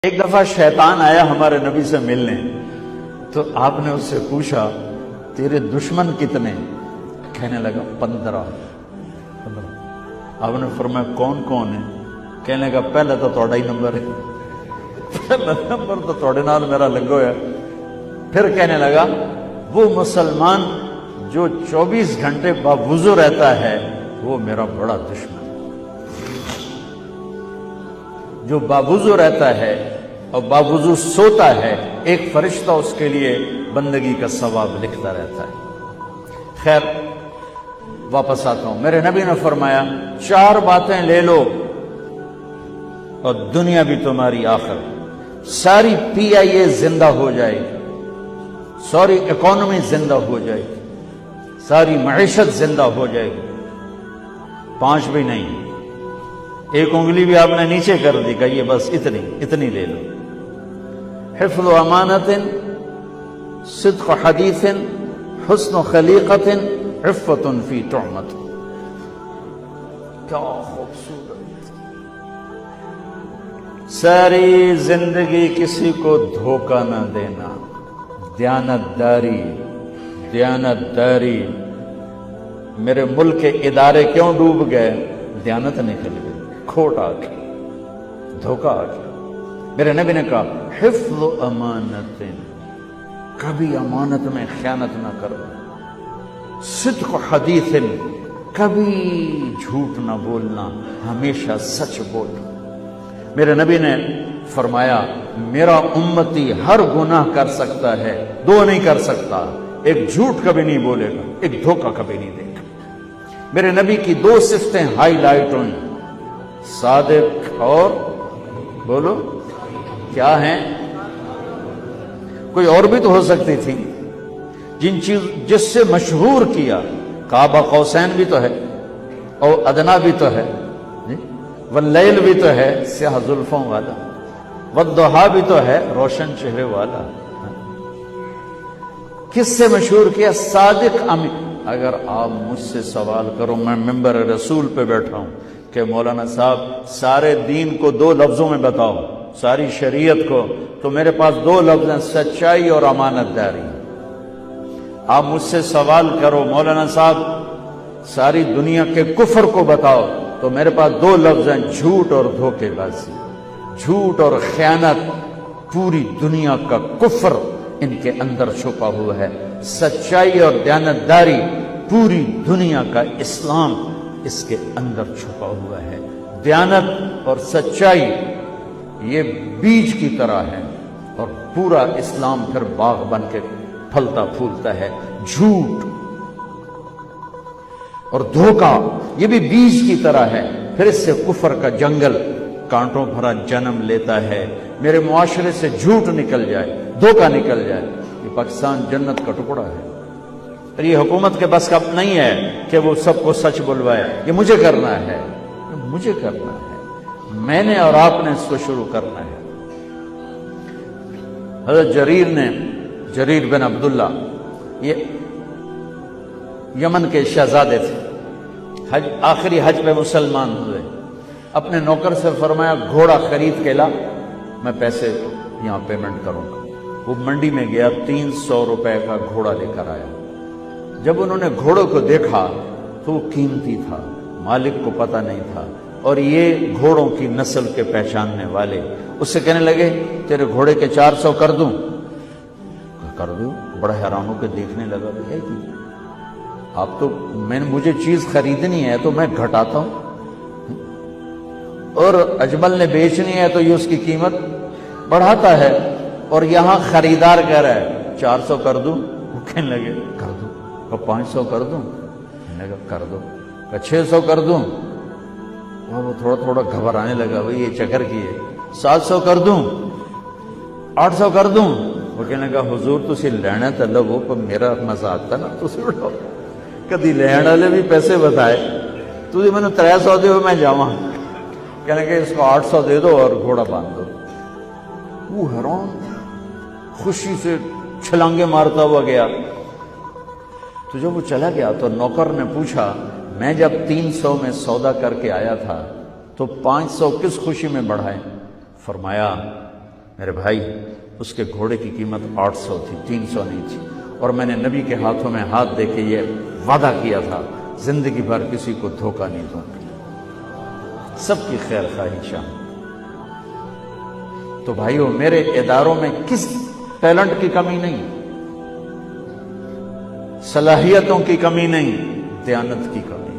ایک دفعہ شیطان آیا ہمارے نبی سے ملنے، تو آپ نے اس سے پوچھا تیرے دشمن کتنے؟ کہنے لگا 15۔ آپ نے فرمایا کون کون ہے؟ کہنے لگا پہلا تو تھوڑا ہی نمبر ہے، پہلا نمبر تو تھوڑے نال میرا لگو ہے۔ پھر کہنے لگا وہ مسلمان جو 24 گھنٹے باوضو رہتا ہے وہ میرا بڑا دشمن، جو باوضو رہتا ہے اور باوضو سوتا ہے، ایک فرشتہ اس کے لیے بندگی کا ثواب لکھتا رہتا ہے۔ خیر واپس آتا ہوں، میرے نبی نے فرمایا 4 باتیں لے لو اور دنیا بھی تمہاری آخر، ساری PIA زندہ ہو جائے گی، ساری اکانومی زندہ ہو جائے گی، ساری معیشت زندہ ہو جائے گی۔ 5 بھی نہیں، ایک انگلی بھی آپ نے نیچے کر دی، کہیے بس اتنی لے لو۔ حفظ امانت، صدق حدیث، حسن خلیقت، عفت فی تہمت۔ کیا خوبصورت! ساری زندگی کسی کو دھوکہ نہ دینا، دیانت داری۔ میرے ملک کے ادارے کیوں ڈوب گئے؟ دیانت نکل گئی، کھوٹ آ گئی، دھوکہ آ گیا۔ میرے نبی نے کہا حفظ امانت، کبھی امانت میں خیانت نہ کرو، صدق حدیث، کبھی جھوٹ نہ بولنا، ہمیشہ سچ بولنا۔ میرے نبی نے فرمایا میرا امتی ہر گناہ کر سکتا ہے، 2 نہیں کر سکتا، ایک جھوٹ کبھی نہیں بولے گا، ایک دھوکہ کبھی نہیں دے گا۔ میرے نبی کی 2 صفتیں ہائی لائٹ ہوئیں، صادق اور بولو کیا ہیں؟ کوئی اور بھی تو ہو سکتی تھی، جس سے مشہور کیا، کعبہ قوسین بھی تو ہے، اور ادنا بھی تو ہے، واللیل بھی تو ہے سیاہ زلفوں والا، والضحیٰ بھی تو ہے روشن چہرے والا۔ کس سے مشہور کیا؟ صادق امین۔ اگر آپ مجھ سے سوال کرو، میں ممبر رسول پہ بیٹھا ہوں کہ مولانا صاحب سارے دین کو 2 لفظوں میں بتاؤ، ساری شریعت کو، تو میرے پاس 2 لفظ ہیں، سچائی اور امانت داری۔ آپ مجھ سے سوال کرو مولانا صاحب ساری دنیا کے کفر کو بتاؤ، تو میرے پاس 2 لفظ ہیں، جھوٹ اور دھوکے بازی۔ جھوٹ اور خیانت، پوری دنیا کا کفر ان کے اندر چھپا ہوا ہے، سچائی اور دیانتداری، پوری دنیا کا اسلام اس کے اندر چھپا ہوا ہے۔ دیانت اور سچائی یہ بیج کی طرح ہے، اور پورا اسلام پھر باغ بن کے پھلتا پھولتا ہے۔ جھوٹ اور دھوکہ یہ بھی بیج کی طرح ہے، پھر اس سے کفر کا جنگل کانٹوں بھرا جنم لیتا ہے۔ میرے معاشرے سے جھوٹ نکل جائے، دھوکہ نکل جائے، یہ پاکستان جنت کا ٹکڑا ہے۔ اور یہ حکومت کے بس کا نہیں ہے کہ وہ سب کو سچ بلوائے، یہ مجھے کرنا ہے، مجھے کرنا ہے، میں نے اور آپ نے اس کو شروع کرنا ہے۔ حضرت جریر بن عبداللہ یہ یمن کے شہزادے تھے، آخری حج پہ مسلمان ہوئے۔ اپنے نوکر سے فرمایا گھوڑا خرید کے لا، میں پیسے یہاں پیمنٹ کروں گا۔ وہ منڈی میں گیا، 300 روپے کا گھوڑا لے کر آیا۔ جب انہوں نے گھوڑوں کو دیکھا تو وہ قیمتی تھا، مالک کو پتہ نہیں تھا، اور یہ گھوڑوں کی نسل کے پہچاننے والے اس سے کہنے لگے تیرے گھوڑے کے 400 کر دوں؟ کر دوں۔ بڑا حیران ہو کے دیکھنے لگا، ہے کہ آپ تو مجھے چیز خریدنی ہے تو میں گھٹاتا ہوں، اور اجمل نے بیچنی ہے تو یہ اس کی قیمت بڑھاتا ہے، اور یہاں خریدار کہہ رہا ہے 400 کر دوں؟ وہ کہنے لگے کر دوں۔ 500 کر دوں؟ کہنے لگا کر دو۔ 600 کر دوں؟ وہ تھوڑا تھوڑا گھبرانے لگا، بھئی یہ چکر کی ہے۔ 700 کر دوں؟ 800 کر دوں؟ وہ کہنے لگا حضور تسی لینا تو لو، پر میرا مزہ آتا نا تسی اٹھاؤ، کدی لین والے بھی پیسے بتائے، تسی میں نے 300 دے میں جاواں، کہنے لگا اس کو 800 دے دو اور گھوڑا باندھ دو۔ وہ حیران خوشی سے چھلانگے مارتا ہوا گیا۔ تو جب وہ چلا گیا تو نوکر نے پوچھا میں جب 300 میں سودا کر کے آیا تھا تو 500 کس خوشی میں بڑھائے؟ فرمایا میرے بھائی اس کے گھوڑے کی قیمت 800 تھی، 300 نہیں تھی، اور میں نے نبی کے ہاتھوں میں ہاتھ دے کے یہ وعدہ کیا تھا زندگی بھر کسی کو دھوکہ نہیں دوں گا، سب کی خیر خواہی چاہوں۔ تو بھائیو میرے اداروں میں کس ٹیلنٹ کی کمی نہیں، صلاحیتوں کی کمی نہیں، دیانت کی کمی۔